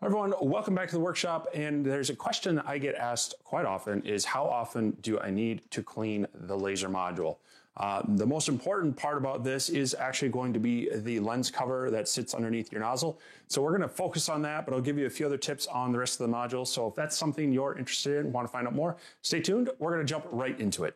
Hi everyone, welcome back to the workshop. And there's a question I get asked quite often is how often do I need to clean the laser module? The most important part about this is actually going to be the lens cover that sits underneath your nozzle. So we're going to focus on that, but I'll give you a few other tips on the rest of the module. So if that's something you're interested in, want to find out more, stay tuned. We're going to jump right into it.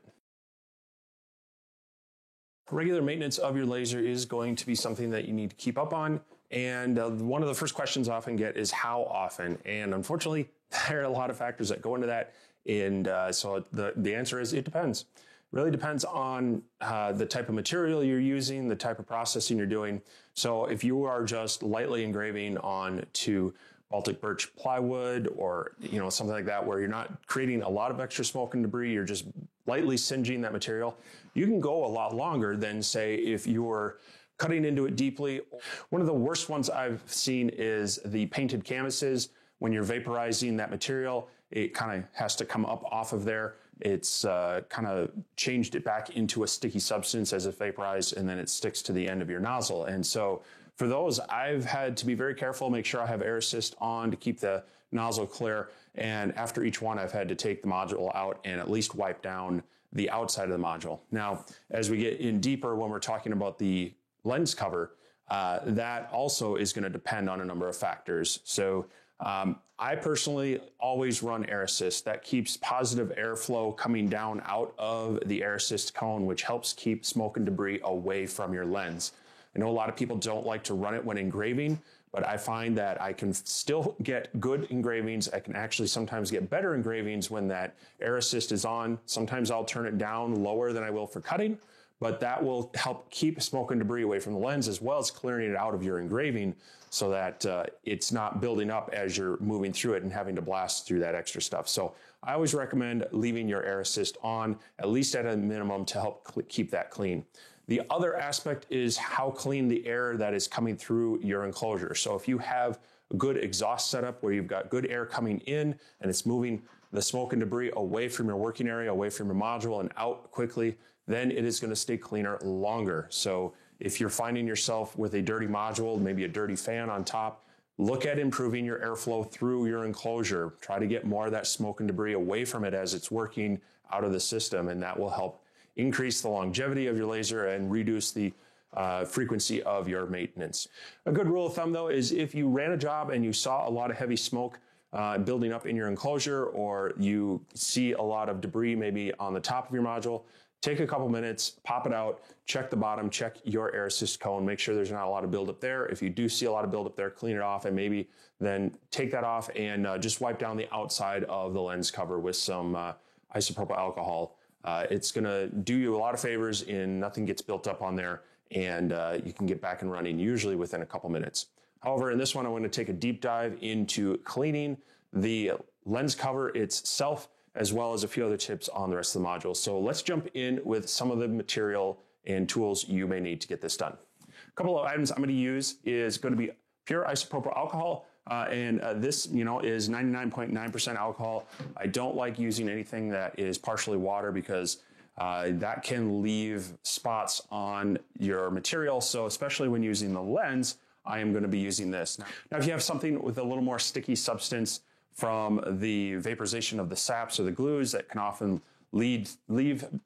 Regular maintenance of your laser is going to be something that you need to keep up on. And one of the first questions I often get is how often? And unfortunately, there are a lot of factors that go into that. And so the answer is it depends. It really depends on the type of material you're using, the type of processing you're doing. So if you are just lightly engraving onto Baltic birch plywood or something like that, where you're not creating a lot of extra smoke and debris, you're just lightly singeing that material, you can go a lot longer than, say, if you were cutting into it deeply. One of the worst ones I've seen is the painted canvases. When you're vaporizing that material, it kind of has to come up off of there. It's kind of changed it back into a sticky substance as it vaporized, and then it sticks to the end of your nozzle. And so for those, I've had to be very careful, make sure I have air assist on to keep the nozzle clear. And after each one, I've had to take the module out and at least wipe down the outside of the module. Now, as we get in deeper, when we're talking about the lens cover, that also is going to depend on a number of factors. So I personally always run air assist. That keeps positive airflow coming down out of the air assist cone, which helps keep smoke and debris away from your lens. I know a lot of people don't like to run it when engraving, but I find that I can still get good engravings. I can actually sometimes get better engravings when that air assist is on. Sometimes I'll turn it down lower than I will for cutting, but that will help keep smoke and debris away from the lens, as well as clearing it out of your engraving so that it's not building up as you're moving through it and having to blast through that extra stuff. So I always recommend leaving your air assist on, at least at a minimum, to help keep that clean. The other aspect is how clean the air that is coming through your enclosure. So if you have a good exhaust setup where you've got good air coming in and it's moving the smoke and debris away from your working area, away from your module and out quickly, then it is going to stay cleaner longer. So if you're finding yourself with a dirty module, maybe a dirty fan on top, look at improving your airflow through your enclosure. Try to get more of that smoke and debris away from it as it's working out of the system, and that will help increase the longevity of your laser and reduce the frequency of your maintenance. A good rule of thumb, though, is if you ran a job and you saw a lot of heavy smoke building up in your enclosure, or you see a lot of debris maybe on the top of your module, take a couple minutes, pop it out, check the bottom, check your air assist cone, make sure there's not a lot of buildup there. If you do see a lot of buildup there, clean it off, and maybe then take that off and just wipe down the outside of the lens cover with some isopropyl alcohol. It's going to do you a lot of favors in nothing gets built up on there, and you can get back and running usually within a couple minutes. However, in this one, I want to take a deep dive into cleaning the lens cover itself, as well as a few other tips on the rest of the module. So let's jump in with some of the material and tools you may need to get this done. A couple of items I'm going to use is going to be pure isopropyl alcohol. This, is 99.9% alcohol. I don't like using anything that is partially water because that can leave spots on your material. So especially when using the lens, I am going to be using this. Now, if you have something with a little more sticky substance from the vaporization of the saps or the glues, that can often leave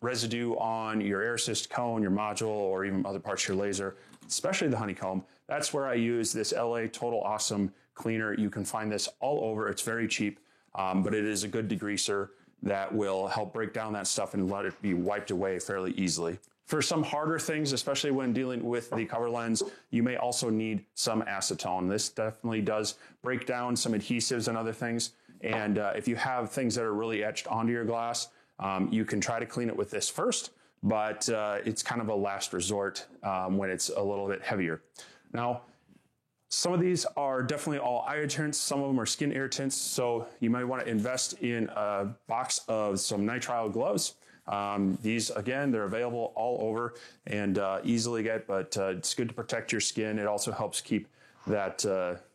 residue on your air assist cone, your module, or even other parts of your laser, especially the honeycomb. That's where I use this LA Total Awesome cleaner. You can find this all over. It's very cheap, but it is a good degreaser that will help break down that stuff and let it be wiped away fairly easily. For some harder things, especially when dealing with the cover lens, you may also need some acetone. This definitely does break down some adhesives and other things. And if you have things that are really etched onto your glass, you can try to clean it with this first, but it's kind of a last resort when it's a little bit heavier. Now, some of these are definitely all irritants. Some of them are skin irritants. So you might want to invest in a box of some nitrile gloves. These, again, they're available all over and easily get, but it's good to protect your skin. It also helps keep that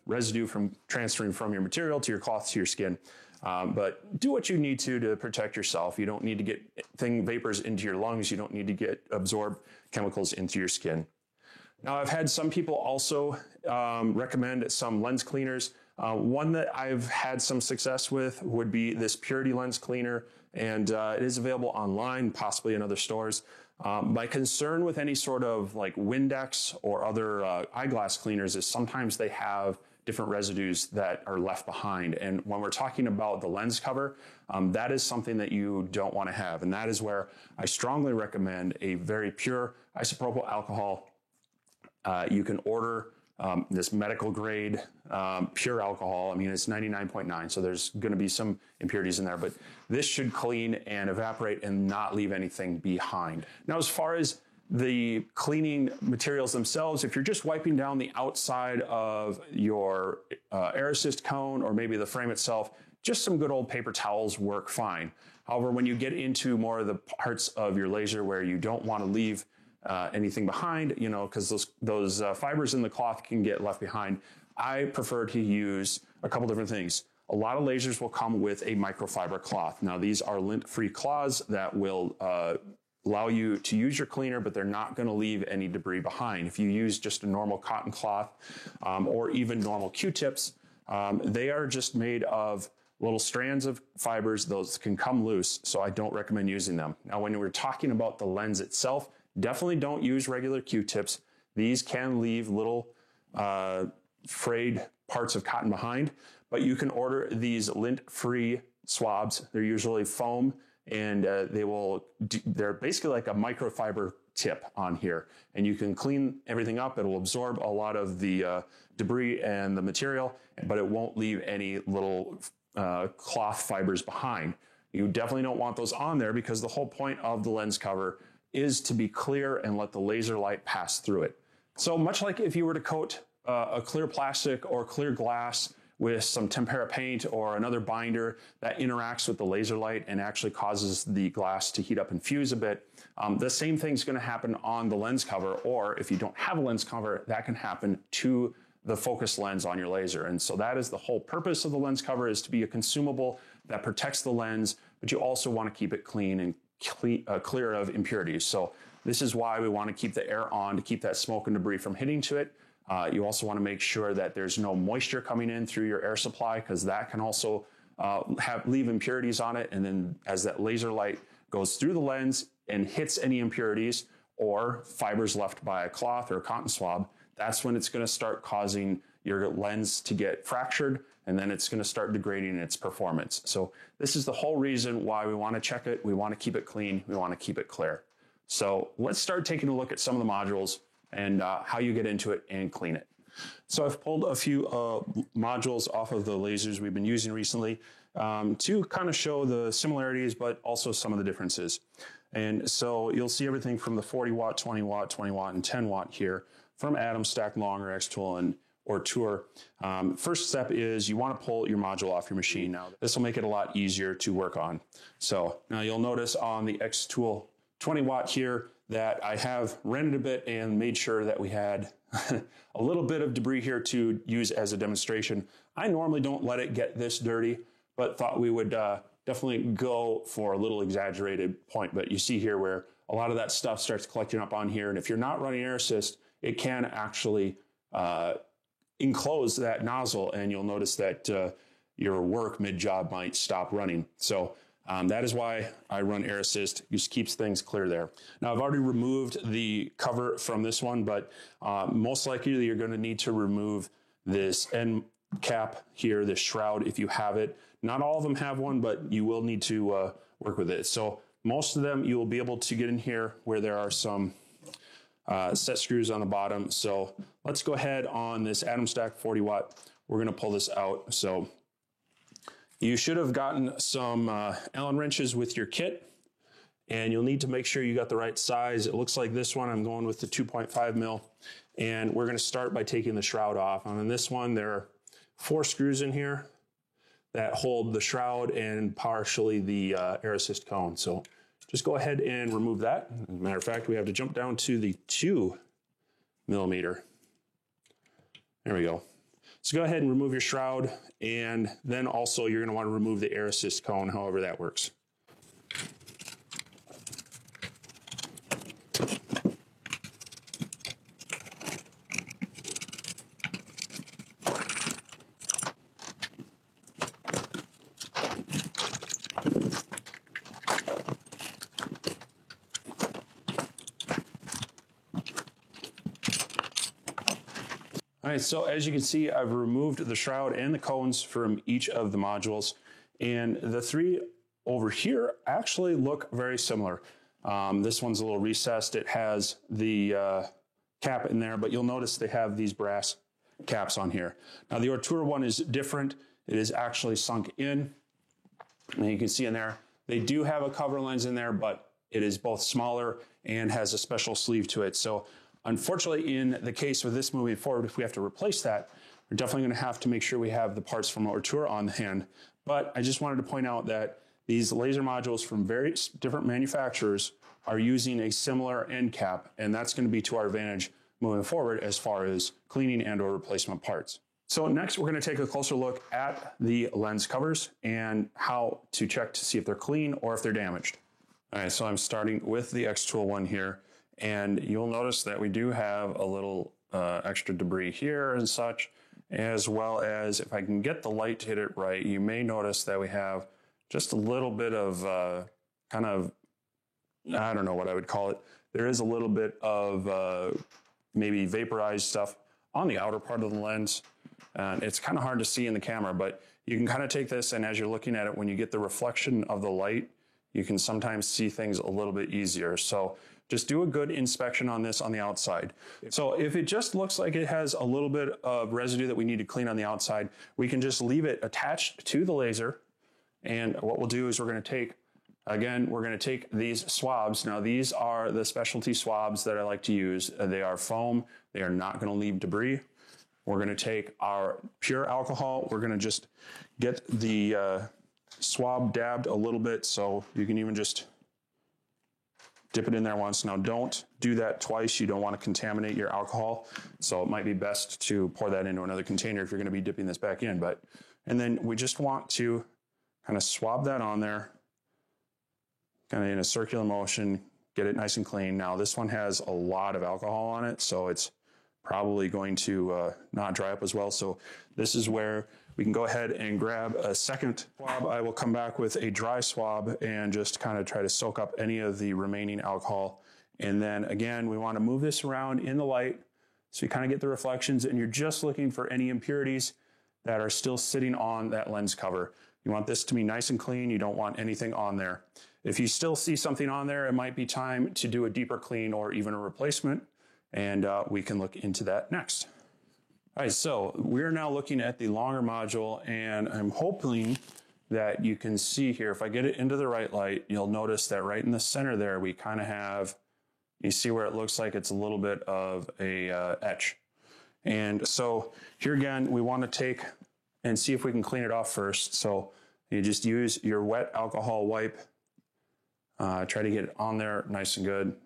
residue from transferring from your material to your cloth to your skin. But do what you need to protect yourself. You don't need to get vapors into your lungs. You don't need to absorb chemicals into your skin. Now, I've had some people also recommend some lens cleaners. One that I've had some success with would be this Purity Lens Cleaner, and it is available online, possibly in other stores. My concern with any sort of like Windex or other eyeglass cleaners is sometimes they have different residues that are left behind. And when we're talking about the lens cover, that is something that you don't want to have. And that is where I strongly recommend a very pure isopropyl alcohol. You can order this medical grade pure alcohol. I mean, it's 99.9, so there's going to be some impurities in there, but this should clean and evaporate and not leave anything behind. Now, as far as the cleaning materials themselves, if you're just wiping down the outside of your Air Assist cone or maybe the frame itself, just some good old paper towels work fine. However, when you get into more of the parts of your laser where you don't want to leave anything behind, you know, because those fibers in the cloth can get left behind, I prefer to use a couple different things. A lot of lasers will come with a microfiber cloth. Now, these are lint-free cloths that will allow you to use your cleaner, but they're not going to leave any debris behind. If you use just a normal cotton cloth or even normal Q-tips, they are just made of little strands of fibers. Those can come loose, so I don't recommend using them. Now, when we're talking about the lens itself, definitely don't use regular Q-tips. These can leave little frayed parts of cotton behind, but you can order these lint-free swabs. They're usually foam, and they're basically like a microfiber tip on here, and you can clean everything up. It will absorb a lot of the debris and the material, but it won't leave any little cloth fibers behind. You definitely don't want those on there because the whole point of the lens cover is to be clear and let the laser light pass through it. So much like if you were to coat a clear plastic or clear glass with some tempera paint or another binder that interacts with the laser light and actually causes the glass to heat up and fuse a bit, the same thing's going to happen on the lens cover, or if you don't have a lens cover, that can happen to the focus lens on your laser. And so that is the whole purpose of the lens cover, is to be a consumable that protects the lens, but you also want to keep it clean and clear of impurities. So this is why we want to keep the air on to keep that smoke and debris from hitting to it. You also want to make sure that there's no moisture coming in through your air supply, because that can also leave impurities on it. And then as that laser light goes through the lens and hits any impurities or fibers left by a cloth or a cotton swab, that's when it's going to start causing your lens to get fractured, and then it's going to start degrading its performance. So this is the whole reason why we want to check it. We want to keep it clean. We want to keep it clear. So let's start taking a look at some of the modules and how you get into it and clean it. So I've pulled a few modules off of the lasers we've been using recently to kind of show the similarities, but also some of the differences. And so you'll see everything from the 40 watt, 20 watt, 20 watt, and 10 watt here from Atom, Stack Long, or Xtool, or Tour. First step is you want to pull your module off your machine. Now, this will make it a lot easier to work on. So now you'll notice on the Xtool 20 watt here that I have rented a bit and made sure that we had a little bit of debris here to use as a demonstration. I normally don't let it get this dirty, but thought we would definitely go for a little exaggerated point. But you see here where a lot of that stuff starts collecting up on here. And if you're not running Air Assist, it can actually enclose that nozzle, and you'll notice that your work mid-job might stop running. So that is why I run Air Assist. It just keeps things clear there. Now, I've already removed the cover from this one, but most likely you're going to need to remove this end cap here, this shroud, if you have it. Not all of them have one, but you will need to work with it. So most of them you will be able to get in here where there are some set screws on the bottom. So let's go ahead on this Atom Stack 40 watt. We're going to pull this out. So you should have gotten some Allen wrenches with your kit, and you'll need to make sure you got the right size. It looks like this one, I'm going with the 2.5 mil, and we're going to start by taking the shroud off. And on this one, there are 4 screws in here that hold the shroud and partially the Air Assist cone. So just go ahead and remove that. As a matter of fact, we have to jump down to the 2 millimeter. There we go. So go ahead and remove your shroud, and then also you're going to want to remove the Air Assist cone, however that works. All right, so as you can see, I've removed the shroud and the cones from each of the modules, and the three over here actually look very similar. This one's a little recessed. It has the cap in there, but you'll notice they have these brass caps on here. Now the Ortura one is different. It is actually sunk in, and you can see in there, they do have a cover lens in there, but it is both smaller and has a special sleeve to it. So unfortunately, in the case of this moving forward, if we have to replace that, we're definitely going to have to make sure we have the parts from Ortura on hand. But I just wanted to point out that these laser modules from various different manufacturers are using a similar end cap, and that's going to be to our advantage moving forward as far as cleaning and or replacement parts. So next, we're going to take a closer look at the lens covers and how to check to see if they're clean or if they're damaged. All right, so I'm starting with the Xtool one here, and you'll notice that we do have a little extra debris here and such, as well as if I can get the light to hit it right, you may notice that we have just a little bit of kind of, I don't know what I would call it. There is a little bit of maybe vaporized stuff on the outer part of the lens. It's kind of hard to see in the camera, but you can kind of take this, and as you're looking at it, when you get the reflection of the light, you can sometimes see things a little bit easier. So just do a good inspection on this on the outside. So if it just looks like it has a little bit of residue that we need to clean on the outside, we can just leave it attached to the laser. And what we'll do is we're going to take these swabs. Now, these are the specialty swabs that I like to use. They are foam. They are not going to leave debris. We're going to take our pure alcohol. We're going to just get the swab dabbed a little bit, so you can even just dip it in there once. Now, don't do that twice. You don't want to contaminate your alcohol, so it might be best to pour that into another container if you're going to be dipping this back in. And then we just want to kind of swab that on there, kind of in a circular motion, get it nice and clean. Now, this one has a lot of alcohol on it, so it's probably going to not dry up as well. So this is where we can go ahead and grab a second swab. I will come back with a dry swab and just kind of try to soak up any of the remaining alcohol. And then again, we want to move this around in the light so you kind of get the reflections, and you're just looking for any impurities that are still sitting on that lens cover. You want this to be nice and clean. You don't want anything on there. If you still see something on there, it might be time to do a deeper clean or even a replacement, and we can look into that next. All right, so we're now looking at the longer module, and I'm hoping that you can see here, if I get it into the right light, you'll notice that right in the center there, we kind of have, you see where it looks like it's a little bit of a etch. And so here again, we want to take and see if we can clean it off first. So you just use your wet alcohol wipe, try to get it on there nice and good,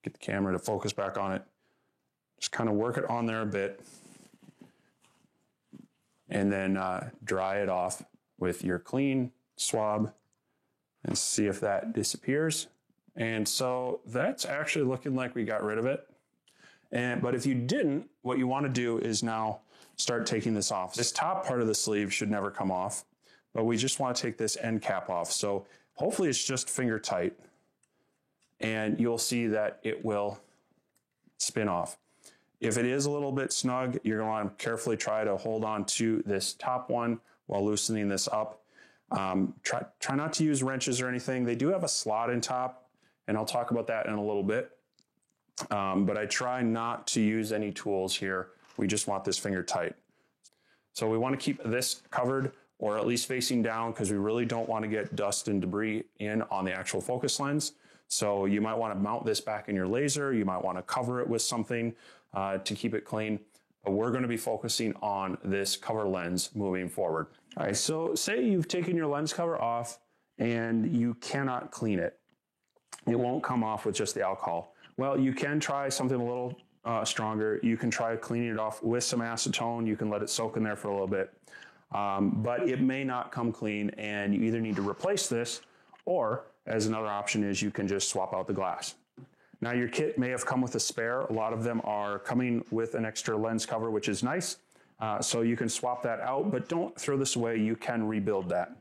get the camera to focus back on it. Just kind of work it on there a bit, and then dry it off with your clean swab and see if that disappears. And so that's actually looking like we got rid of it. But if you didn't, what you want to do is now start taking this off. This top part of the sleeve should never come off, but we just want to take this end cap off. So hopefully it's just finger tight, and you'll see that it will spin off. If it is a little bit snug, you're going to want to carefully try to hold on to this top one while loosening this up. Try not to use wrenches or anything. They do have a slot in top, and I'll talk about that in a little bit. But I try not to use any tools here. We just want this finger tight. So we want to keep this covered, or at least facing down, because we really don't want to get dust and debris in on the actual focus lens. So you might want to mount this back in your laser. You might want to cover it with something to keep it clean. But we're going to be focusing on this cover lens moving forward. All right, so say you've taken your lens cover off and you cannot clean it. It won't come off with just the alcohol. Well, you can try something a little stronger. You can try cleaning it off with some acetone. You can let it soak in there for a little bit. But it may not come clean, and you either need to replace this, or as another option is you can just swap out the glass. Now, your kit may have come with a spare. A lot of them are coming with an extra lens cover, which is nice. So you can swap that out, but don't throw this away. You can rebuild that.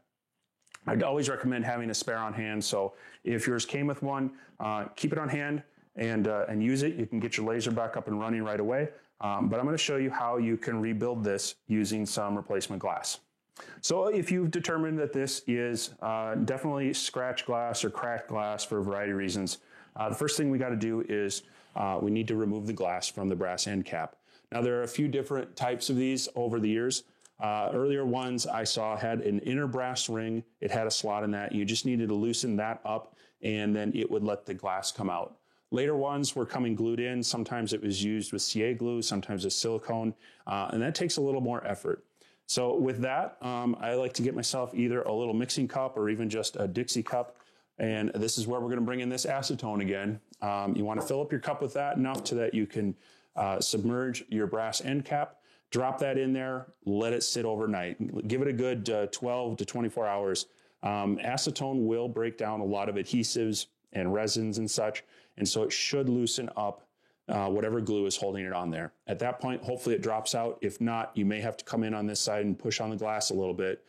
I'd always recommend having a spare on hand. So if yours came with one, keep it on hand and use it. You can get your laser back up and running right away. but I'm going to show you how you can rebuild this using some replacement glass. So if you've determined that this is definitely scratch glass or cracked glass for a variety of reasons, the first thing we got to do is we need to remove the glass from the brass end cap. Now there are a few different types of these over the years. Earlier ones I saw had an inner brass ring. It had a slot in that. You just needed to loosen that up and then it would let the glass come out. Later ones were coming glued in. Sometimes it was used with CA glue, sometimes with silicone, and that takes a little more effort. So with that, I like to get myself either a little mixing cup or even just a Dixie cup. And this is where we're going to bring in this acetone again. You want to fill up your cup with that enough so that you can submerge your brass end cap, drop that in there, let it sit overnight. Give it a good 12 to 24 hours. Acetone will break down a lot of adhesives and resins and such. And so it should loosen up whatever glue is holding it on there. At that point, hopefully it drops out. If not, you may have to come in on this side and push on the glass a little bit,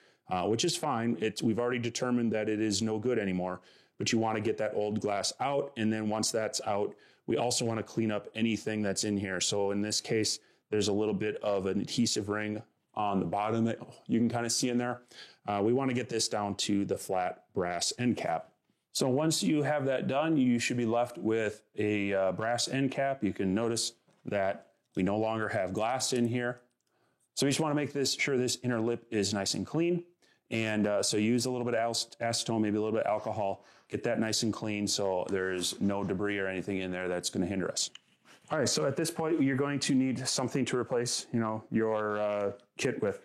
which is fine. We've already determined that it is no good anymore, but you want to get that old glass out. And then once that's out, we also want to clean up anything that's in here. So in this case, there's a little bit of an adhesive ring on the bottom that you can kind of see in there. We want to get this down to the flat brass end cap. So once you have that done, you should be left with a brass end cap. You can notice that we no longer have glass in here. So we just want to make sure this inner lip is nice and clean. And so use a little bit of acetone, maybe a little bit of alcohol, get that nice and clean so there's no debris or anything in there that's going to hinder us. All right, so at this point, you're going to need something to replace, your kit with.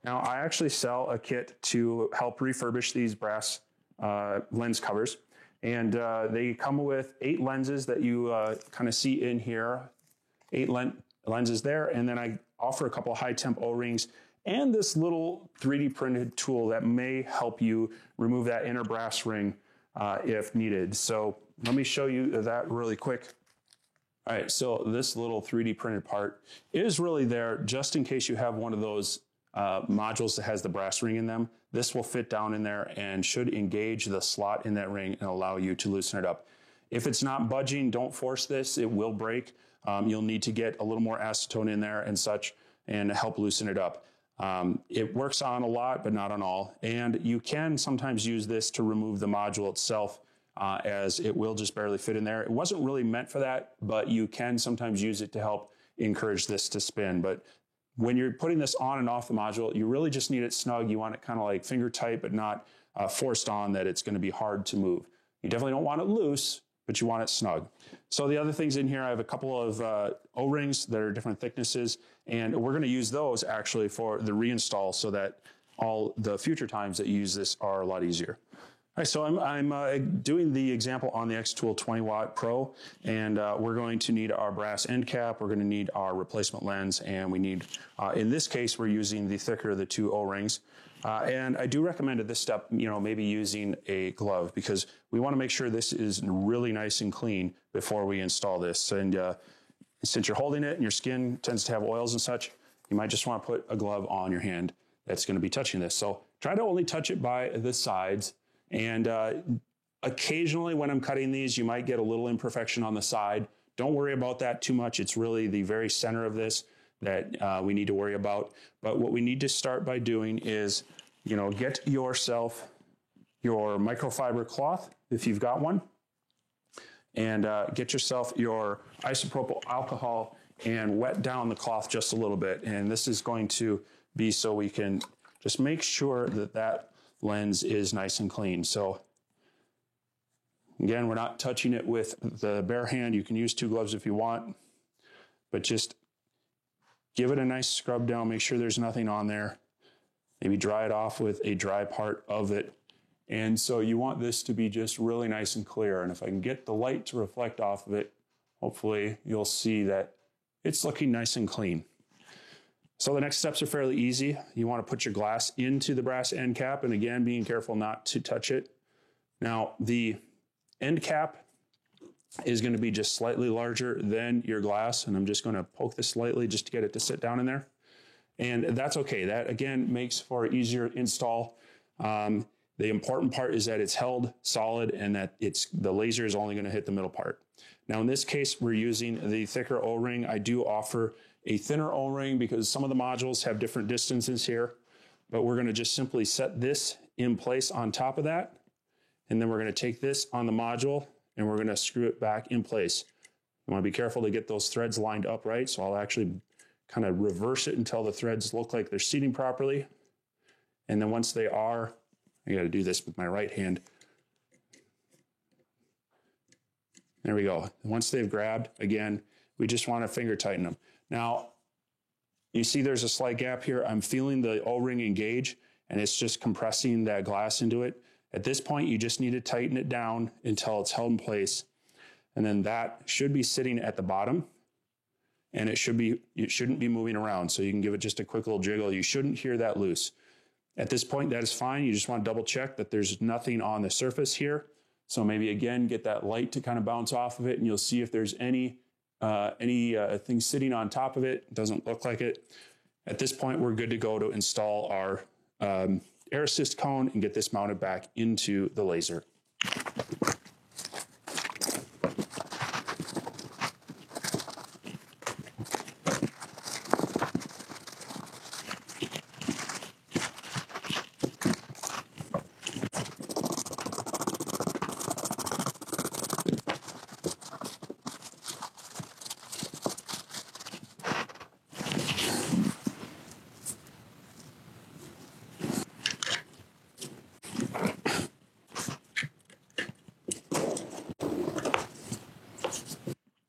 Now, I actually sell a kit to help refurbish these brass lens covers. And they come with 8 lenses that you kind of see in here, 8 lenses there. And then I offer a couple of high temp O-rings and this little 3D printed tool that may help you remove that inner brass ring if needed. So let me show you that really quick. All right, so this little 3D printed part is really there just in case you have one of those modules that has the brass ring in them. This will fit down in there and should engage the slot in that ring and allow you to loosen it up. If it's not budging, don't force this. It will break. You'll need to get a little more acetone in there and such and help loosen it up. It works on a lot, but not on all. And you can sometimes use this to remove the module itself as it will just barely fit in there. It wasn't really meant for that, but you can sometimes use it to help encourage this to spin. But when you're putting this on and off the module, you really just need it snug. You want it kind of like finger tight, but not forced on that it's going to be hard to move. You definitely don't want it loose, but you want it snug. So the other things in here, I have a couple of O-rings that are different thicknesses, and we're going to use those actually for the reinstall so that all the future times that you use this are a lot easier. All right, so I'm doing the example on the Xtool 20 Watt Pro, and we're going to need our brass end cap, we're going to need our replacement lens, and we need, in this case, we're using the thicker of the 2 O-rings. And I do recommend at this step, maybe using a glove because we want to make sure this is really nice and clean before we install this. And since you're holding it and your skin tends to have oils and such, you might just want to put a glove on your hand that's going to be touching this. So try to only touch it by the sides. And occasionally when I'm cutting these, you might get a little imperfection on the side. Don't worry about that too much. It's really the very center of this that we need to worry about. But what we need to start by doing is, get yourself your microfiber cloth, if you've got one, and get yourself your isopropyl alcohol and wet down the cloth just a little bit. And this is going to be so we can just make sure that that lens is nice and clean. So again, we're not touching it with the bare hand. You can use 2 gloves if you want, but just give it a nice scrub down, make sure there's nothing on there. Maybe dry it off with a dry part of it. And so you want this to be just really nice and clear. And if I can get the light to reflect off of it, hopefully you'll see that it's looking nice and clean. So the next steps are fairly easy. You want to put your glass into the brass end cap, and again, being careful not to touch it. Now, the end cap is going to be just slightly larger than your glass, and I'm just going to poke this slightly just to get it to sit down in there. And that's okay. That, again, makes for easier install. The important part is that it's held solid and that the laser is only going to hit the middle part. Now in this case, we're using the thicker O-ring. I do offer a thinner O-ring because some of the modules have different distances here, but we're gonna just simply set this in place on top of that. And then we're gonna take this on the module and we're gonna screw it back in place. You wanna be careful to get those threads lined up right. So I'll actually kind of reverse it until the threads look like they're seating properly. And then once they are, I gotta do this with my right hand. There we go. Once they've grabbed, again, we just wanna finger tighten them. Now, you see there's a slight gap here. I'm feeling the O-ring engage and it's just compressing that glass into it. At this point, you just need to tighten it down until it's held in place. And then that should be sitting at the bottom and it shouldn't be moving around. So you can give it just a quick little jiggle. You shouldn't hear that loose. At this point, that is fine. You just want to double check that there's nothing on the surface here. So maybe again, get that light to kind of bounce off of it and you'll see if there's any thing sitting on top of it. It doesn't look like it. At this point, we're good to go to install our air assist cone and get this mounted back into the laser.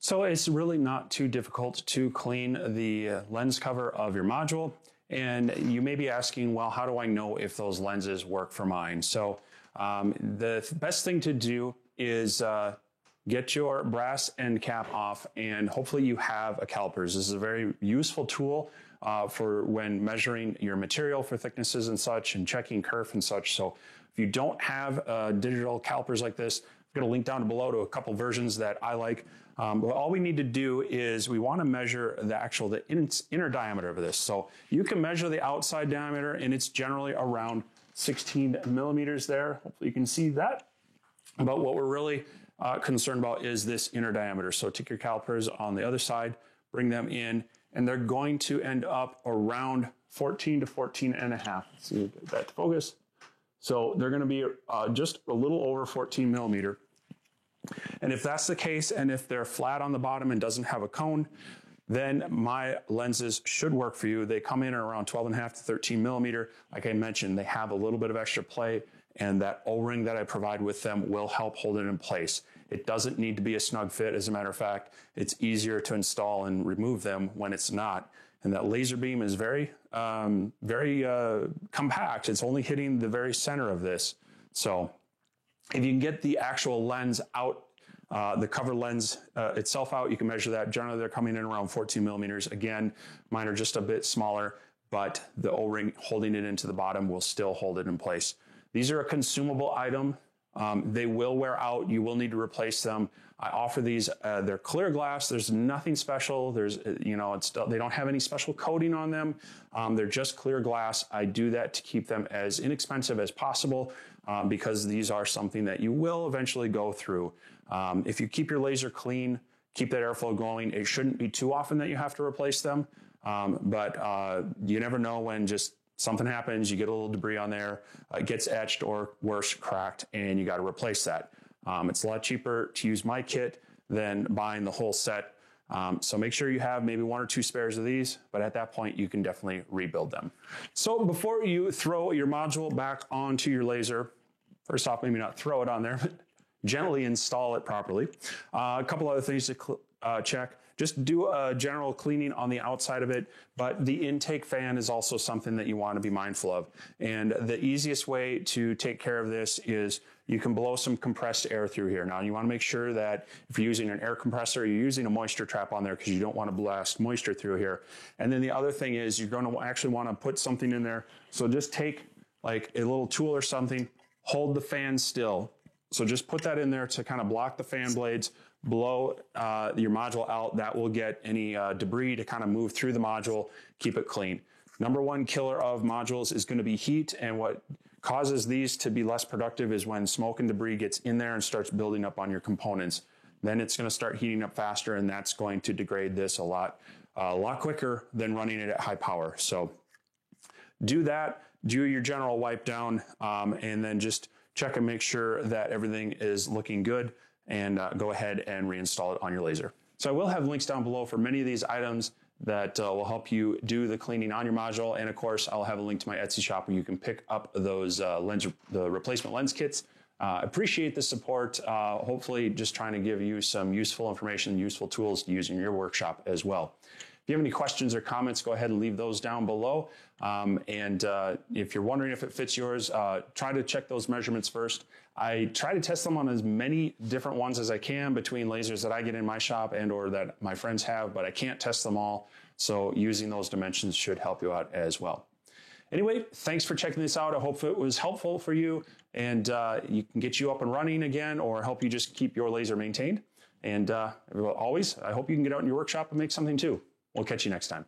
So it's really not too difficult to clean the lens cover of your module. And you may be asking, well, how do I know if those lenses work for mine? So the best thing to do is get your brass end cap off and hopefully you have a calipers. This is a very useful tool for when measuring your material for thicknesses and such and checking kerf and such. So if you don't have digital calipers like this, I'm going to link down below to a couple versions that I like. But all we need to do is we want to measure the inner diameter of this. So you can measure the outside diameter and it's generally around 16 millimeters there. Hopefully you can see that. But what we're really concerned about is this inner diameter. So take your calipers on the other side, bring them in, and they're going to end up around 14 to 14 and a half. Let's see, get that to focus. So they're going to be just a little over 14 millimeter. And if that's the case, and if they're flat on the bottom and doesn't have a cone, then my lenses should work for you. They come in at around 12.5 to 13 millimeter. Like I mentioned, they have a little bit of extra play, and that O-ring that I provide with them will help hold it in place. It doesn't need to be a snug fit. As a matter of fact, it's easier to install and remove them when it's not. And that laser beam is very compact. It's only hitting the very center of this. So if you can get the actual lens out, the cover lens itself out, you can measure that. Generally, they're coming in around 14 millimeters. Again, mine are just a bit smaller, but the O-ring holding it into the bottom will still hold it in place. These are a consumable item. They will wear out. You will need to replace them. I offer these. They're clear glass. There's nothing special. There's, they don't have any special coating on them. They're just clear glass. I do that to keep them as inexpensive as possible because these are something that you will eventually go through. If you keep your laser clean, keep that airflow going, it shouldn't be too often that you have to replace them. But you never know when just something happens, you get a little debris on there, it gets etched or worse, cracked, and you got to replace that. It's a lot cheaper to use my kit than buying the whole set. So make sure you have maybe 1 or 2 spares of these, but at that point you can definitely rebuild them. So before you throw your module back onto your laser, first off, maybe not throw it on there, but gently install it properly. A couple other things to check. Just do a general cleaning on the outside of it, but the intake fan is also something that you want to be mindful of. And the easiest way to take care of this is you can blow some compressed air through here. Now you want to make sure that if you're using an air compressor, you're using a moisture trap on there because you don't want to blast moisture through here. And then the other thing is you're going to actually want to put something in there. So just take like a little tool or something, hold the fan still. So just put that in there to kind of block the fan blades, blow your module out. That will get any debris to kind of move through the module, keep it clean. Number one killer of modules is going to be heat, and what causes these to be less productive is when smoke and debris gets in there and starts building up on your components. then it's going to start heating up faster, and that's going to degrade this a lot quicker than running it at high power. So do that, do your general wipe down, and then just check and make sure that everything is looking good, and go ahead and reinstall it on your laser. So I will have links down below for many of these items that will help you do the cleaning on your module. And of course, I'll have a link to my Etsy shop where you can pick up those the replacement lens kits. Appreciate the support. Hopefully just trying to give you some useful information, useful tools to use in your workshop as well. If you have any questions or comments, go ahead and leave those down below. If you're wondering if it fits yours, try to check those measurements first. I try to test them on as many different ones as I can between lasers that I get in my shop and or that my friends have, but I can't test them all. So using those dimensions should help you out as well. Anyway, thanks for checking this out. I hope it was helpful for you, and you can get you up and running again or help you just keep your laser maintained. And always, I hope you can get out in your workshop and make something too. We'll catch you next time.